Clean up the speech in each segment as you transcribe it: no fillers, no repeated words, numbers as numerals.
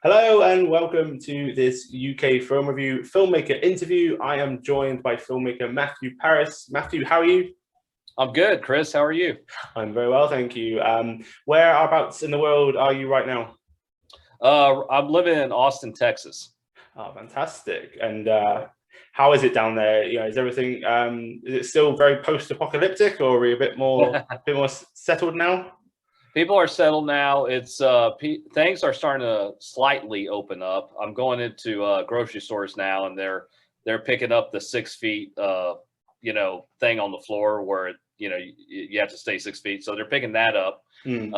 Hello and welcome to this UK film review filmmaker interview. I am joined by filmmaker Matthew Paris. Matthew, how are you? I'm good, Chris. How are you? I'm very well, thank you. Whereabouts in the world are you right now? I'm living in Austin, Texas. Oh, fantastic. And how is it down there? Is everything is it still very post-apocalyptic, or are we a bit more settled now? People are settled now. It's things are starting to slightly open up. I'm going into grocery stores now, and they're picking up the 6 feet, thing on the floor where you have to stay 6 feet. So they're picking that up. Hmm.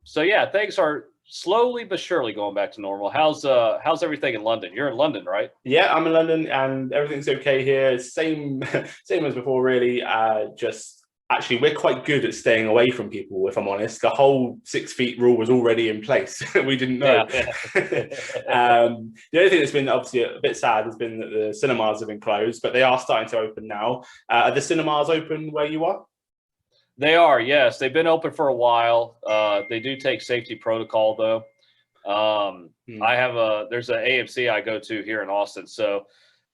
So yeah, things are slowly but surely going back to normal. How's everything in London? You're in London, right? Yeah, I'm in London and everything's okay here. Same, same as before, really. Just actually, we're quite good at staying away from people, if I'm honest. The whole 6 feet rule was already in place. We didn't know. Yeah, yeah. The only thing that's been obviously a bit sad has been that the cinemas have been closed, but they are starting to open now. Are the cinemas open where you are? They are, yes. They've been open for a while. They do take safety protocol though. Hmm. There's an AMC I go to here in Austin, so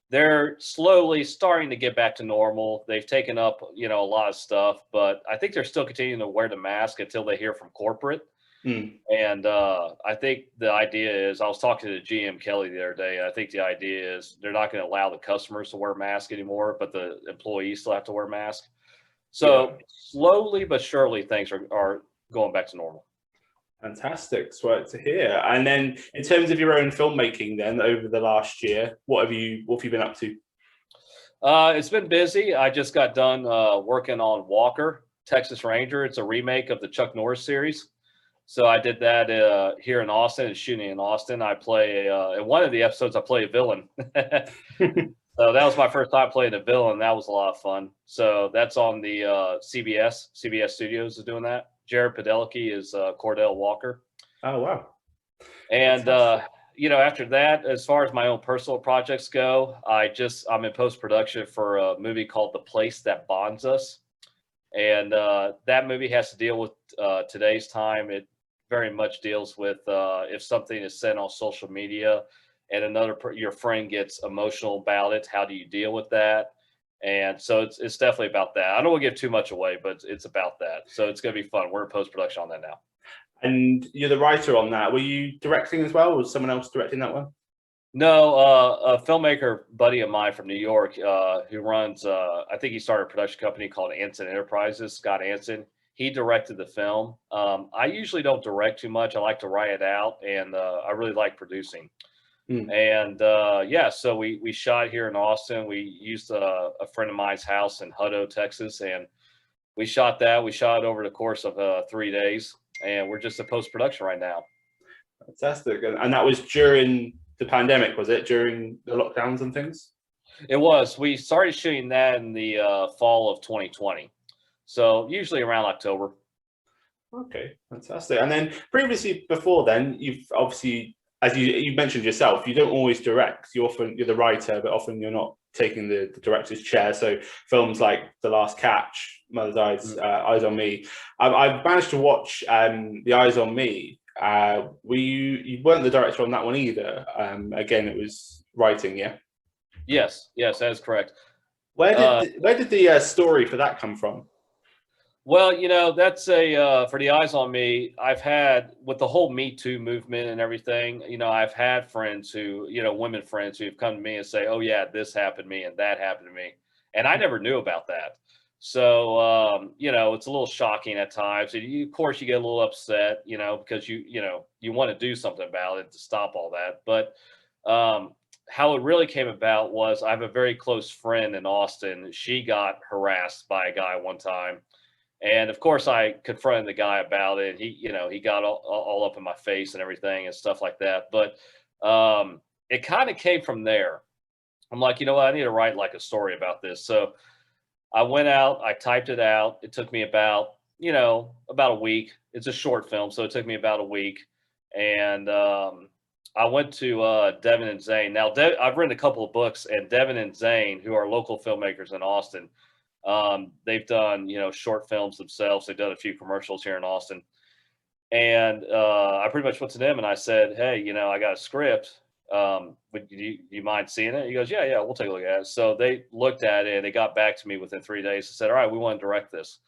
they're slowly starting to get back to normal. They've taken up, a lot of stuff, but I think they're still continuing to wear the mask until they hear from corporate. Hmm. And I think the idea is, I was talking to GM Kelly the other day, and I think the idea is they're not going to allow the customers to wear masks anymore, but the employees still have to wear masks. Yeah. So slowly but surely things are going back to normal. Fantastic. It's right to hear. And then in terms of your own filmmaking then over the last year, what have you been up to? It's been busy. I just got done working on Walker, Texas Ranger. It's a remake of the Chuck Norris series. So I did that here in Austin. It's shooting in Austin. I play in one of the episodes. I play a villain. So that was my first time playing a villain. That was a lot of fun. So that's on the CBS. CBS Studios is doing that. Jared Padalecki is Cordell Walker. Oh wow. And Fantastic. after that, as far as my own personal projects go, I'm in post production for a movie called The Place That Bonds Us, and that movie has to deal with today's time. It very much deals with if something is sent on social media and your friend gets emotional about it, how do you deal with that? And so it's definitely about that. I don't want to give too much away, but it's about that. So it's going to be fun. We're in post production on that now. And you're the writer on that. Were you directing as well? Was someone else directing that one? No, a filmmaker buddy of mine from New York who runs, I think he started a production company called Anson Enterprises, Scott Anson. He directed the film. I usually don't direct too much. I like to write it out, and I really like producing. Mm. And yeah, so we shot here in Austin. We used a friend of mine's house in Hutto, Texas, and we shot that. We shot it over the course of 3 days, and we're just in post production right now. Fantastic. And that was during the pandemic, was it? During the lockdowns and things? It was. We started shooting that in the fall of 2020. So usually around October. Okay, fantastic. And then previously, before then, you've obviously, as you mentioned yourself, you don't always direct. You're the writer, but often you're not taking the director's chair. So films like The Last Catch, Mother's Eyes, Mm. Eyes on Me. I've managed to watch The Eyes on Me. You weren't the director on that one either. Again, it was writing, yeah. Yes, yes, that is correct. Uh, Where did the story for that come from? well, that's for the eyes on me. I've had with the whole Me Too movement and everything. I've had friends who, women friends who have come to me and say, "Oh yeah, this happened to me and that happened to me," and I never knew about that. So it's a little shocking at times. And of course, you get a little upset, because you want to do something about it to stop all that. But um, how it really came about was I have a very close friend in Austin. She got harassed by a guy one time, and of course, I confronted the guy about it. He got all up in my face and everything and stuff like that. But it kind of came from there. I'm like, you know what? I need to write like a story about this. So I went out, I typed it out. It took me about a week. It's a short film, so it took me about a week. And I went to Devin and Zane. Now, I've written a couple of books, and Devin and Zane, who are local filmmakers in Austin, they've done short films themselves. They've done a few commercials here in Austin. And I pretty much went to them and I said, "Hey, I got a script. Would you mind seeing it?" He goes, "Yeah, yeah, we'll take a look at it." So they looked at it and they got back to me within 3 days and said, "All right, we want to direct this."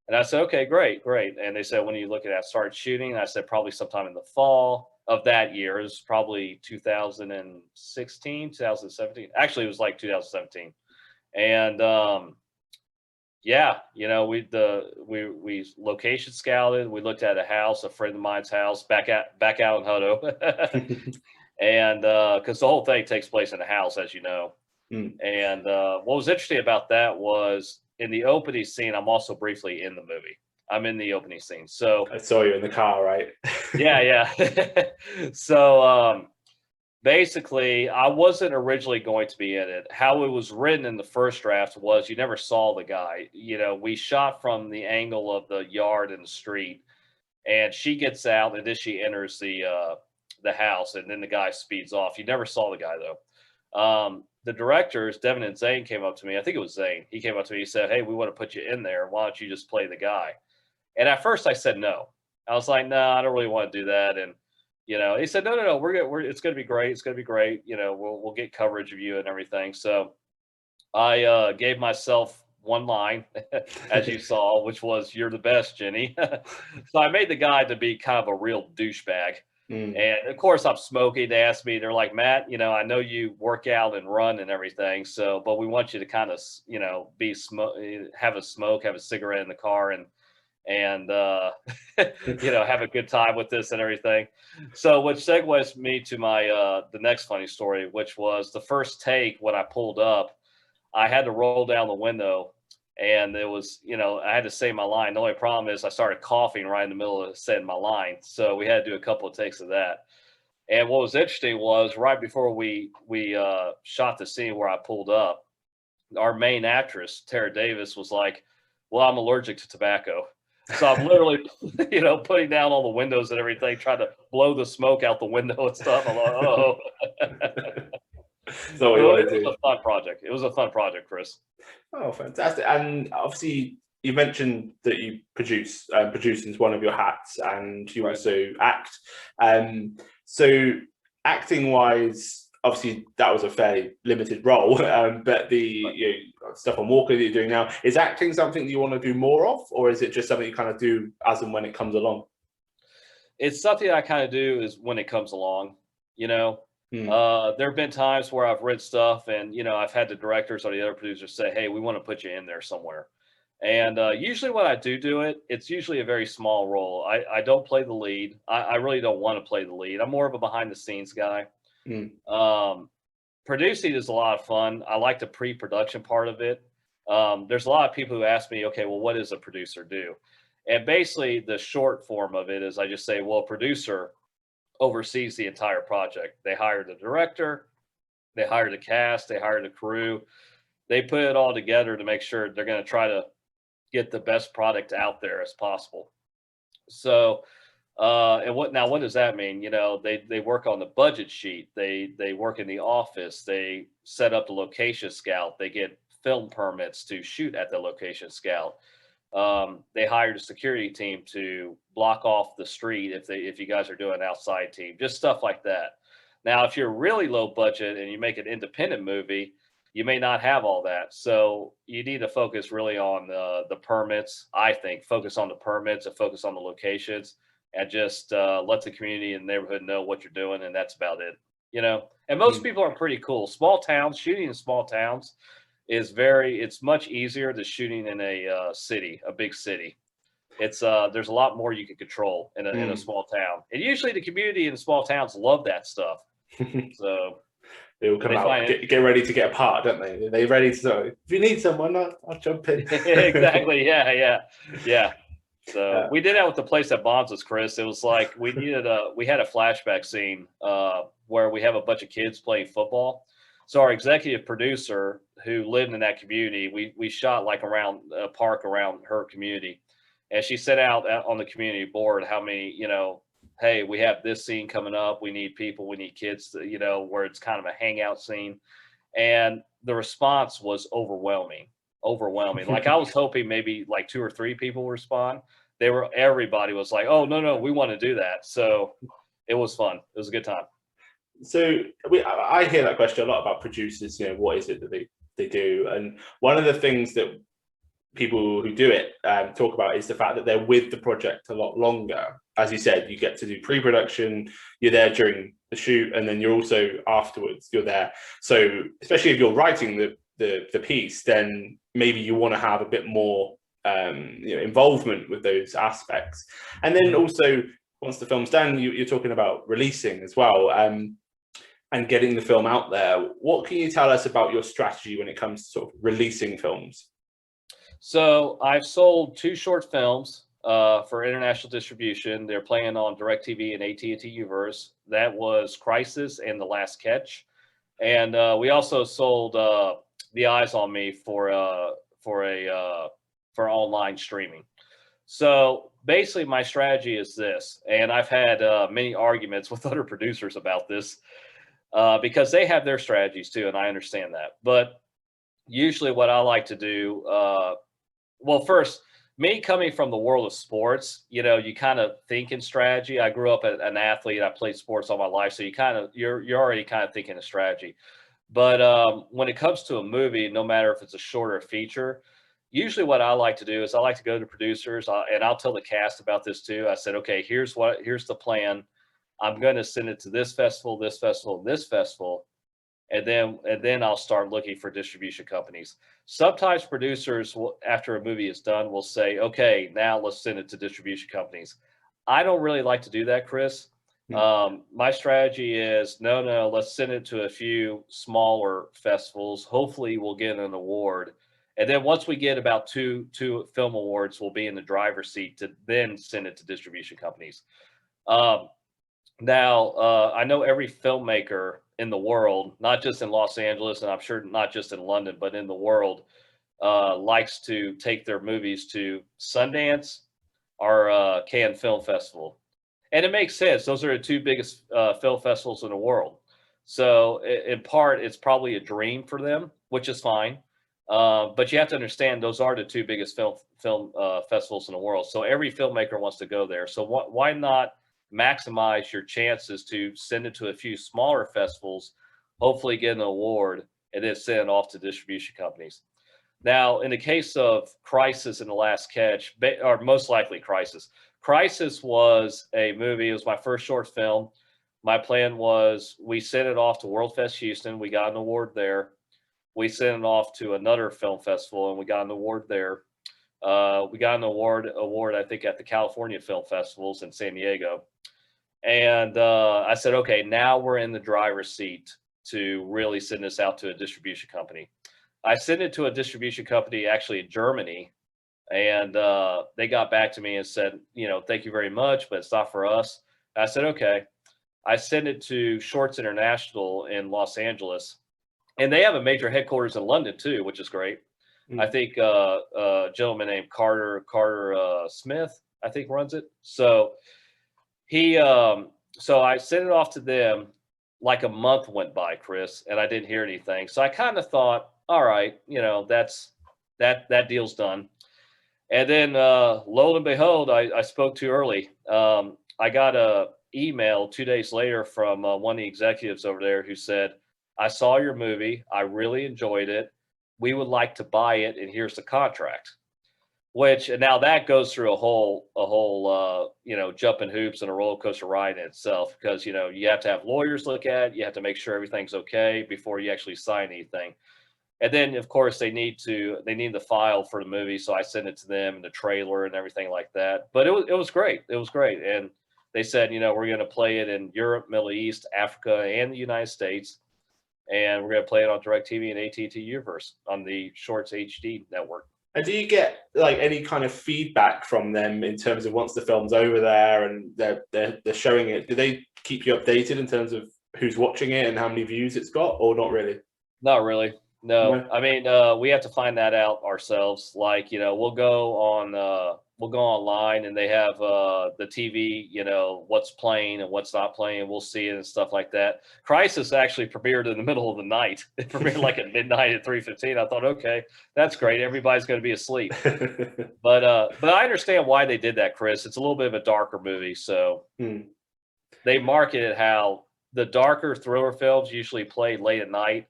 And I said, "Okay, great, great." And they said, "When are you looking at start shooting?" And I said, "Probably sometime in the fall of that year." It was probably 2016, 2017. Actually, it was like 2017. And yeah, we location scouted. We looked at a house, a friend of mine's house, back out in Hutto, and because the whole thing takes place in a house, as you know. Mm. And what was interesting about that was in the opening scene, I'm also briefly in the movie. I'm in the opening scene, so I saw you in the car, right? yeah, yeah. So basically, I wasn't originally going to be in it. How it was written in the first draft was you never saw the guy. We shot from the angle of the yard and the street, and she gets out, and then she enters the house, and then the guy speeds off. You never saw the guy though. The directors, Devin and Zane, came up to me. I think it was Zane. He came up to me. He said, "Hey, we want to put you in there. Why don't you just play the guy?" And at first, I said no. I was like, "No, I don't really want to do that." And he said, "No, no, no, we're good. It's going to be great. It's going to be great. We'll get coverage of you and everything." So I gave myself one line, as you saw, which was, "You're the best, Jenny." So I made the guy to be kind of a real douchebag. Mm. And of course, I'm smoking. They asked me, they're like, "Matt, I know you work out and run and everything. So, but we want you to kind of, be have a smoke, have a cigarette in the car and have a good time with this and everything." So which segues me to my the next funny story, which was the first take. When I pulled up, I had to roll down the window, and it was, I had to say my line. The only problem is I started coughing right in the middle of saying my line, so we had to do a couple of takes of that. And what was interesting was right before we shot the scene where I pulled up, our main actress, Tara Davis, was like, "Well, I'm allergic to tobacco." So I'm literally, putting down all the windows and everything, trying to blow the smoke out the window and stuff. I'm like, "Oh." So what you So want it to was do? a fun project. It was a fun project, Chris. Oh, fantastic! And obviously, you mentioned that you producing is one of your hats, and you Right. also act. So acting wise, obviously that was a fairly limited role. But the Right. stuff on Walker that you're doing now, is acting something that you want to do more of, or is it just something you kind of do as and when it comes along? It's something I kind of do is when it comes along, you know. Hmm. There have been times where I've read stuff and, I've had the directors or the other producers say, "Hey, we want to put you in there somewhere." And usually when I do it, it's usually a very small role. I don't play the lead. I really don't want to play the lead. I'm more of a behind the scenes guy. Hmm. Um, Producing is a lot of fun. I like the pre-production part of it. There's a lot of people who ask me, "Okay, well, what does a producer do?" And basically, the short form of it is I just say, well, a producer oversees the entire project. They hire the director, they hire the cast, they hire the crew. They put it all together to make sure they're going to try to get the best product out there as possible. So, and what does that mean? They work on the budget sheet. They work in the office. They set up the location scout. They get film permits to shoot at the location scout. They hired a security team to block off the street if you guys are doing an outside team, just stuff like that. Now, if you're really low budget and you make an independent movie, you may not have all that. So you need to focus really on the permits. I think focus on the permits and focus on the locations, and just let the community and neighborhood know what you're doing, and that's about it. And most Hmm. people are pretty cool. Small towns, shooting in small towns it's much easier than shooting in a city, a big city. There's a lot more you can control in a Hmm. small town, and usually the community in small towns love that stuff. So They will come they out, find it get ready to get apart, don't they? They're ready to. So, if you need someone, I'll jump in. exactly, yeah, yeah, yeah. So uh, we did that with the place that bonds us, Chris. It was like we had a flashback scene where we have a bunch of kids playing football. So our executive producer who lived in that community, we shot like around a park around her community, and she set out on the community board how many, hey, we have this scene coming up. We need people, we need kids to, where it's kind of a hangout scene. And the response was overwhelming. Overwhelming. Like I was hoping maybe like two or three people respond, everybody was like, oh, no, we want to do that. So it was fun. It was a good time. So I hear that question a lot about producers, what is it that they do? And one of the things that people who do it talk about is the fact that they're with the project a lot longer. As you said, you get to do pre-production, you're there during the shoot, and then you're also afterwards, you're there. So especially if you're writing the piece, then maybe you want to have a bit more involvement with those aspects. And then also, once the film's done, you're talking about releasing as well, and getting the film out there. What can you tell us about your strategy when it comes to sort of releasing films? So I've sold 2 short films for international distribution. They're playing on DirecTV and AT&T Uverse. That was Crisis and The Last Catch. And we also sold The Eyes on Me for online streaming. So basically my strategy is this, and I've had many arguments with other producers about this because they have their strategies too, and I understand that. But usually what I like to do, well, first, me coming from the world of sports, you kind of think in strategy. I grew up an athlete. I played sports all my life, so you're already kind of thinking of strategy. But when it comes to a movie, no matter if it's a short or a feature, usually what I like to do is I like to go to producers, and I'll tell the cast about this too. I said, okay, here's the plan. I'm going to send it to this festival, this festival, this festival, and then I'll start looking for distribution companies. Sometimes producers, after a movie is done, will say, okay, now let's send it to distribution companies. I don't really like to do that, Chris. My strategy is no, let's send it to a few smaller festivals. Hopefully we'll get an award. And then once we get about two film awards, we'll be in the driver's seat to then send it to distribution companies. Now, I know every filmmaker in the world, not just in Los Angeles, and I'm sure not just in London, but in the world, likes to take their movies to Sundance or Cannes Film Festival. And it makes sense. Those are the 2 biggest film festivals in the world. So in part, it's probably a dream for them, which is fine. But you have to understand those are the 2 biggest film festivals in the world. So every filmmaker wants to go there. So why not maximize your chances to send it to a few smaller festivals, hopefully get an award, and then send it off to distribution companies. Now, in the case of Crisis and The Last Catch, or most likely Crisis was a movie. It was my first short film. My plan was we sent it off to World Fest Houston. We got an award there. We sent it off to another film festival, and we got an award there. We got an award, I think, at the California Film Festivals in San Diego. And I said, okay, now we're in the driver's seat to really send this out to a distribution company. I sent it to a distribution company actually in Germany, and they got back to me and said, thank you very much, but it's not for us. I said, okay. I sent it to Shorts International in Los Angeles, and they have a major headquarters in London too, which is great. I think a gentleman named Carter Smith, I think, runs it. So so I sent it off to them. Like a month went by, Chris, and I didn't hear anything. So I kind of thought, all right, that deal's done. And then lo and behold, I spoke too early. I got a email 2 days later from one of the executives over there who said, I saw your movie. I really enjoyed it. We would like to buy it, and here's the contract. And now that goes through a whole jumping hoops and a roller coaster ride in itself, because you have to have lawyers look at it. You have to make sure everything's okay before you actually sign anything. And then of course they need the file for the movie, so I sent it to them and the trailer and everything like that. But it was great. It was great, and they said, we're going to play it in Europe, Middle East, Africa, and the United States. And we're going to play it on DirecTV and AT&T Uverse on the Shorts HD network. And do you get like any kind of feedback from them in terms of once the film's over there and they're showing it? Do they keep you updated in terms of who's watching it and how many views it's got, or not really? Not really. No. I mean, we have to find that out ourselves. Like, we'll go on we'll go online and they have the TV, what's playing and what's not playing. We'll see it and stuff like that. Crisis actually premiered in the middle of the night. It premiered like at midnight at 3:15. I thought, okay, that's great. Everybody's going to be asleep. But I understand why they did that, Chris. It's a little bit of a darker movie, so they marketed how the darker thriller films usually play late at night,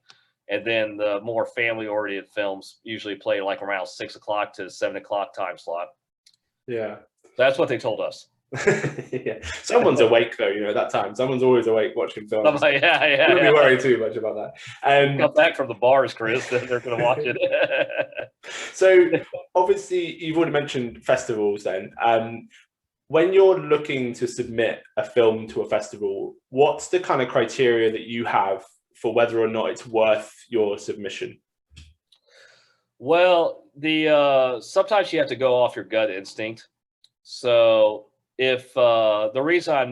and then the more family-oriented films usually play like around 6 o'clock to 7 o'clock time slot. Yeah. That's what they told us. Yeah. Someone's awake though, at that time. Someone's always awake watching films. Yeah. Don't be worried too much about that. Come back from the bars, Chris. Then they're going to watch it. So obviously you've already mentioned festivals then. When you're looking to submit a film to a festival, what's the kind of criteria that you have for whether or not it's worth your submission? Well, sometimes you have to go off your gut instinct. So if the reason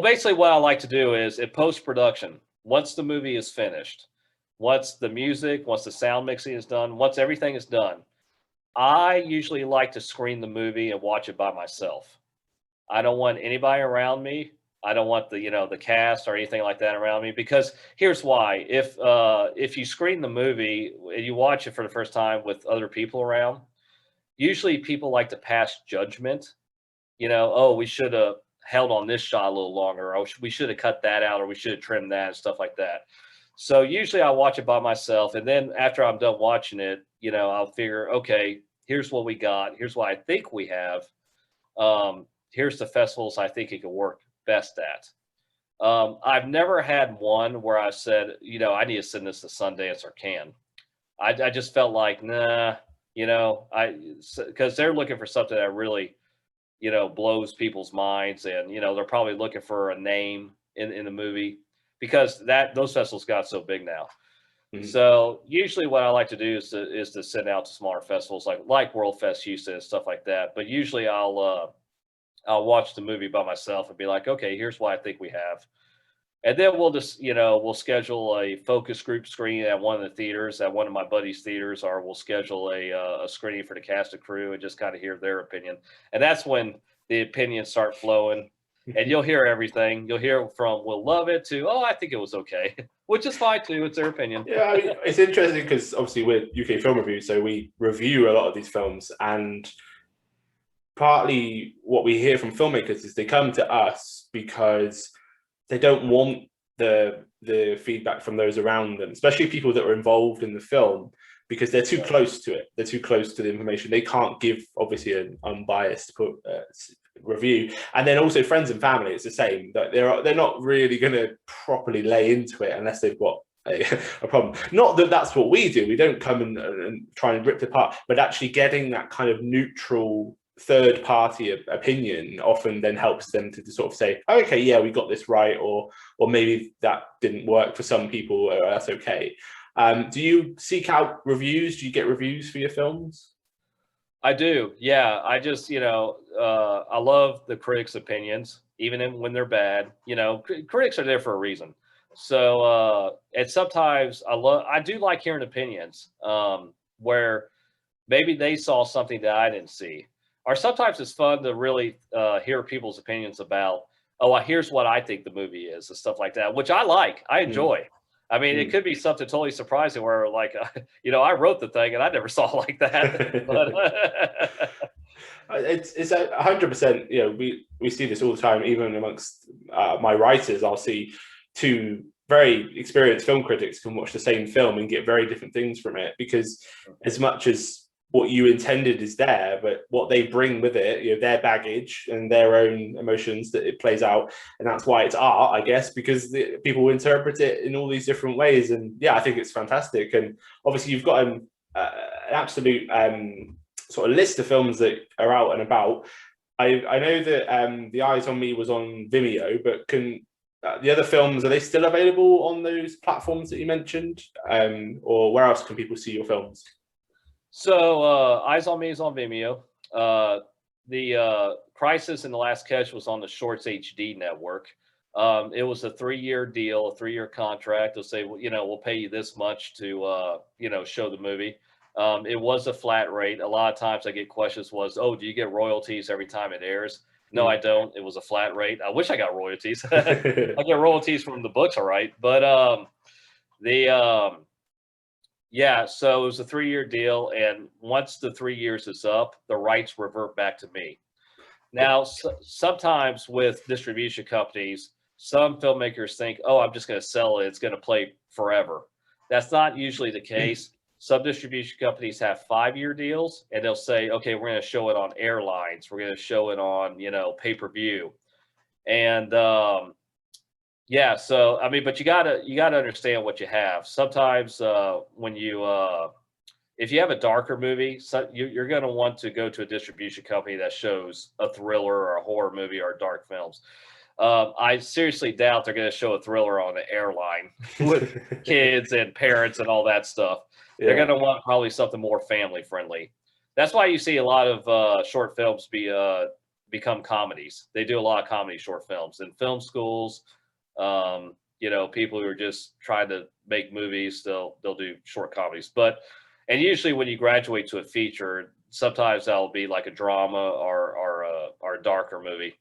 basically what I like to do is in post-production, once the movie is finished, once the music, once the sound mixing is done, once everything is done, I usually like to screen the movie and watch it by myself. I don't want anybody around me. I don't want the cast or anything like that around me, because here's why. If you screen the movie and you watch it for the first time with other people around, usually people like to pass judgment. Oh, we should have held on this shot a little longer, or we should have cut that out, or we should have trimmed that and stuff like that. So usually I watch it by myself, and then after I'm done watching it, I'll figure, okay, here's what we got. Here's what I think we have. Here's the festivals I think it could work best at. I've never had one where I said, I need to send this to Sundance or Cannes. I just felt like, nah, because they're looking for something that really, blows people's minds, and they're probably looking for a name in the movie, because those festivals got so big now. So usually what I like to do is to send out to smaller festivals like World Fest Houston and stuff like that. But usually I'll watch the movie by myself and be like, okay, here's what I think we have. And then we'll just, we'll schedule a focus group screening at one of the theaters, at one of my buddies' theaters, or we'll schedule a screening for the cast and crew and just kind of hear their opinion. And that's when the opinions start flowing, and you'll hear everything. You'll hear from, we'll love it, to, oh, I think it was okay, which is fine too. It's their opinion. Yeah, I mean, it's interesting because obviously we're UK Film Review, so we review a lot of these films, and partly what we hear from filmmakers is they come to us because they don't want the feedback from those around them, especially people that are involved in the film, because they're too close to it. They're too close to the information. They can't give obviously an unbiased review. And then also friends and family, it's the same. That they're not really going to properly lay into it unless they've got a problem. Not that that's what we do. We don't come and try and rip it apart, but actually getting that kind of neutral third party opinion often then helps them to sort of say, oh, okay, yeah, we got this right, or maybe that didn't work for some people, or that's okay. Do you seek out reviews? Do you get reviews for your films? I do. Yeah. I just, I love the critics' opinions, even when they're bad. Critics are there for a reason. So, and sometimes I do like hearing opinions where maybe they saw something that I didn't see. Or sometimes it's fun to really hear people's opinions about, oh, here's what I think the movie is, and stuff like that, which I like. I enjoy. I mean, it could be something totally surprising where, like, I wrote the thing and I never saw it like that. But it's 100%. We see this all the time, even amongst my writers. I'll see two very experienced film critics can watch the same film and get very different things from it, because as much as what you intended is there, but what they bring with it, their baggage and their own emotions, that it plays out. And that's why it's art, I guess, because people interpret it in all these different ways. And yeah, I think it's fantastic. And obviously you've got an absolute sort of list of films that are out and about. I know that The Eyes on Me was on Vimeo, but can the other films, are they still available on those platforms that you mentioned? Or where else can people see your films? So Eyes on Me is on Vimeo. The Crisis and the Last Catch was on the Shorts HD network. It was a 3-year deal, a 3-year contract. They'll say, we'll pay you this much to, show the movie. It was a flat rate. A lot of times I get questions was, oh, do you get royalties every time it airs? No, I don't. It was a flat rate. I wish I got royalties. I get royalties from the books, all right. But the yeah, so it was a 3-year deal, and once the 3 years is up, the rights revert back to me. Now, sometimes with distribution companies, some filmmakers think, oh, I'm just going to sell it. It's going to play forever. That's not usually the case. Some distribution companies have 5-year deals, and they'll say, okay, we're going to show it on airlines. We're going to show it on, pay-per-view. And yeah, so I mean, but you gotta understand what you have. Sometimes when you if you have a darker movie, so you're going to want to go to a distribution company that shows a thriller or a horror movie or dark films. I seriously doubt they're going to show a thriller on an airline with kids and parents and all that stuff. They're going to want probably something more family friendly. That's why you see a lot of short films become comedies. They do a lot of comedy short films in film schools. People who are just trying to make movies, they'll do short comedies. And usually when you graduate to a feature, sometimes that'll be like a drama or a darker movie.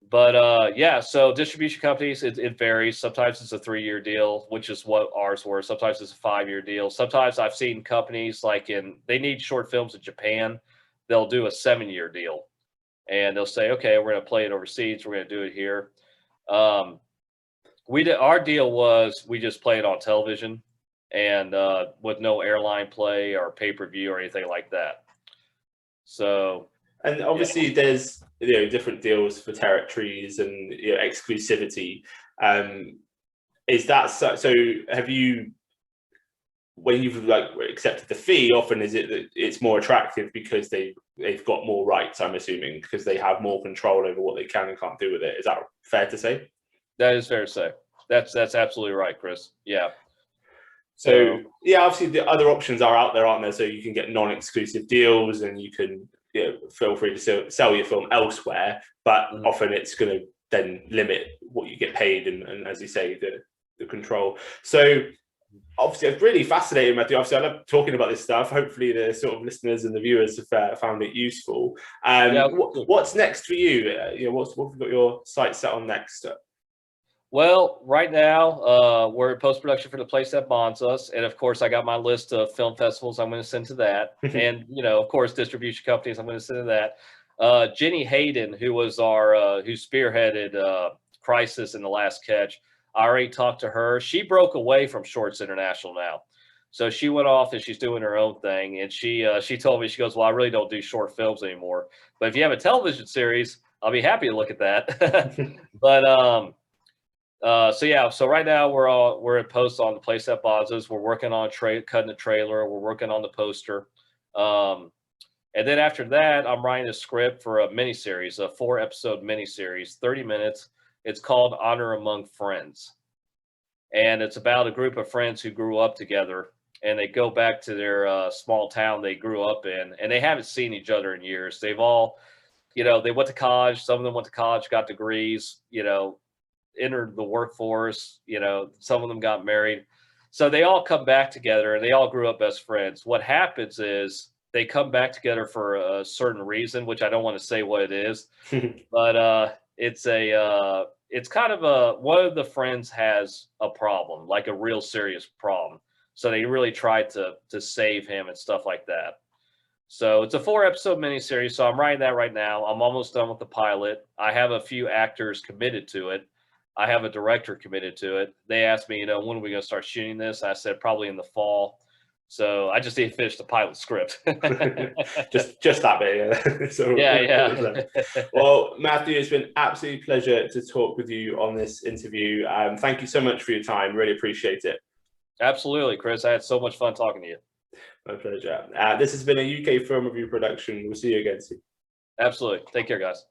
But yeah, so distribution companies, it varies. Sometimes it's a 3-year deal, which is what ours were. Sometimes it's a 5-year deal. Sometimes I've seen companies they need short films in Japan. They'll do a 7-year deal, and they'll say, okay, we're going to play it overseas. We're going to do it here. Our deal was we just play it on television, and with no airline play or pay-per-view or anything like that. So, and obviously there's different deals for territories and exclusivity. Is that so have you, when you've accepted the fee, often is it that it's more attractive because they've got more rights, I'm assuming, because they have more control over what they can and can't do with it? Is that fair to say? That is fair to say. That's absolutely right, Chris. Yeah. So yeah, obviously the other options are out there, aren't there? So you can get non-exclusive deals, and you can feel free to sell your film elsewhere, but often it's going to then limit what you get paid, and as you say, the control. So obviously, it's really fascinating, Matthew. Obviously, I love talking about this stuff. Hopefully, the sort of listeners and the viewers have found it useful. What's next for you? What have you got your sights set on next? Well, right now, we're in post-production for The Place That Bonds Us. And of course, I got my list of film festivals I'm going to send to that. And, of course, distribution companies I'm going to send to that. Jenny Hayden, who was who spearheaded Crisis and The Last Catch, I already talked to her. She broke away from Shorts International now. So she went off and she's doing her own thing. And she told me, she goes, well, I really don't do short films anymore. But if you have a television series, I'll be happy to look at that. But so yeah, so right now we're in post on The Place That Bonds Us. We're working on cutting the trailer. We're working on the poster. And then after that, I'm writing a script for a miniseries, a 4-episode miniseries, 30 minutes. It's called Honor Among Friends. And it's about a group of friends who grew up together, and they go back to their small town they grew up in, and they haven't seen each other in years. They've all, they went to college. Some of them went to college, got degrees, entered the workforce, some of them got married. So they all come back together, and they all grew up best friends. What happens is they come back together for a certain reason, which I don't want to say what it is, but it's kind of one of the friends has a problem, like a real serious problem. So they really tried to save him and stuff like that. So it's a 4-episode miniseries. So I'm writing that right now. I'm almost done with the pilot. I have a few actors committed to it. I have a director committed to it. They asked me, when are we going to start shooting this? I said probably in the fall. So I just need to finish the pilot script. just that bit, yeah. So, yeah. Well, Matthew, it's been absolutely pleasure to talk with you on this interview. Thank you so much for your time. Really appreciate it. Absolutely, Chris. I had so much fun talking to you. My pleasure. This has been a UK Film Review production. We'll see you again soon. Absolutely. Take care, guys.